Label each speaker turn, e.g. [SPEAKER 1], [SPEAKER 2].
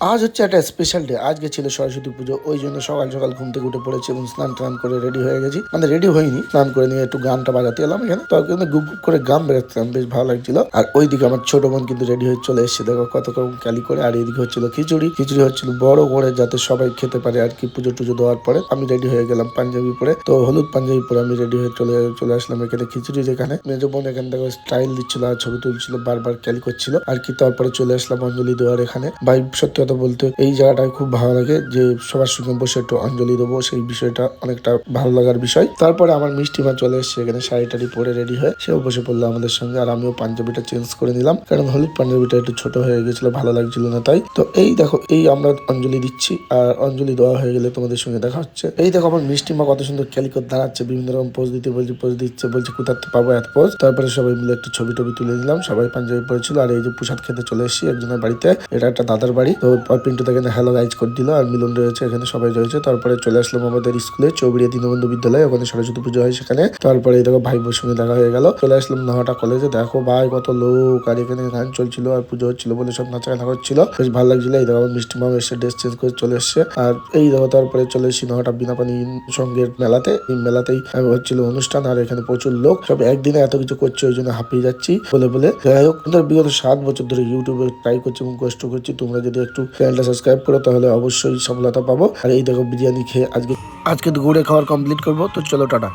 [SPEAKER 1] আজ হচ্ছে একটা স্পেশাল ডে। আজকে ছিল সরস্বতী পুজো, ওই জন্য সকাল সকাল ঘুম থেকে উঠে পড়েছি এবং স্নান টান করে রেডি হয়ে গেছি। মানে রেডি হয়নি, স্নান করে নিয়ে একটু গানটা বাজাতে এলাম এখানে। তো কিন্তু গুপ গুপ করে গান বেরোচ্ছিলাম, বেশ ভালো লাগছিল। আর ওইদিকে আমার ছোট বোন কিন্তু রেডি হয়ে চলে এসেছে, দেখো কত রকম ক্যালি করে। আর এইদিকে হচ্ছিল খিচুড়ি। খিচুড়ি হচ্ছিল বড় করে, যাতে সবাই খেতে পারে আর কি। পুজো টুজো দেওয়ার পরে আমি রেডি হয়ে গেলাম পাঞ্জাবি পরে। তো হলুদ পাঞ্জাবি পরে আমি রেডি হয়ে চলে আসলাম এখানে খিচুড়ির এখানে। মেজো বোন এখানে দেখো স্টাইল দিচ্ছিল আর ছবি তুলছিল, বারবার ক্যালি করছিল আর কি। তারপরে চলে আসলাম অঞ্জলি দেওয়ার এখানে। ভাই সত্যি কথা বলতে এই জায়গাটা খুব ভালো লাগে, যে সবার সঙ্গে বসে একটু অঞ্জলি দেবো, সেই বিষয়টা অনেকটা ভালো লাগার বিষয়। তারপরে আমার মিষ্টি মা চলে এসছে এখানে, শাড়ি টাড়ি পরে রেডি হয়ে সেও বসে পড়লো আমাদের সঙ্গে। আর আমিও পাঞ্জাবিটা চেঞ্জ করে নিলাম, কারণ হলুদ পাঞ্জাবিটা একটু ছোট হয়ে গেছিল, ভালো লাগছিল না তাই। তো এই দেখো, এই আমরা অঞ্জলি দিচ্ছি, আর অঞ্জলি দেওয়া হয়ে গেলে তোমাদের সঙ্গে দেখা হচ্ছে। এই দেখো আমার মিষ্টি মা কত সুন্দর ক্যালিকট দাঁড়াচ্ছে, বিভিন্ন রকম পোজ দিতে বলছি, পোজ দিচ্ছে, বলছে কোথাতে পাবো এত পোজ। তারপরে সবাই মিলে একটু ছবি টবি তুলে দিলাম, সবাই পাঞ্জাবি পরেছিল। আর এই যে প্রসাদ খেতে চলে এসেছি একজনের বাড়িতে, এটা একটা দাদার বাড়ি। তো পিন্টু তাকে হ্যালো গাইজ করে দিল, আর মিলন রয়েছে এখানে, সবাই রয়েছে। তারপরে চলে আসলাম আমাদের স্কুলে, চৌবিড়িয়া দীনবন্ধু বিদ্যালয়, ওখানে সরস্বতী পুজো হয় সেখানে। তারপরে এই দেখো ভাই বোর সঙ্গে দেখা হয়ে গেল। চলে আসলাম নহাটা কলেজে, দেখো ভাই কত লোক, আর এখানে গান চলছিল আর পুজো হচ্ছিল বলে সব নাচাগানা করছিল, বেশ ভালো লাগছিল। এই দেখো আমার মিষ্টি মামা এসে ড্রেস চেঞ্জ করে চলে এসছে। আর এই দেখো তারপরে চলে এসেছি নহাটা বিনাপানি সঙ্গের মেলাতে। এই মেলাতেই হচ্ছিল অনুষ্ঠান, আর এখানে প্রচুর লোক, সব একদিনে এত কিছু করছে, ওই জন্য হাঁপিয়ে যাচ্ছি বলে বলে। যাই হোক, বিগত 7 বছর ধরে ইউটিউবে ট্রাই করছি এবং কষ্ট করছি। তোমরা যদি একটু চ্যানেলটা সাবস্ক্রাইব করো তাহলে অবশ্যই সফলতা পাবো। আর এই দেখো বিরিয়ানি খেয়ে আজকে দুপুরে খাবার কমপ্লিট করবো। তো চলো টাটা।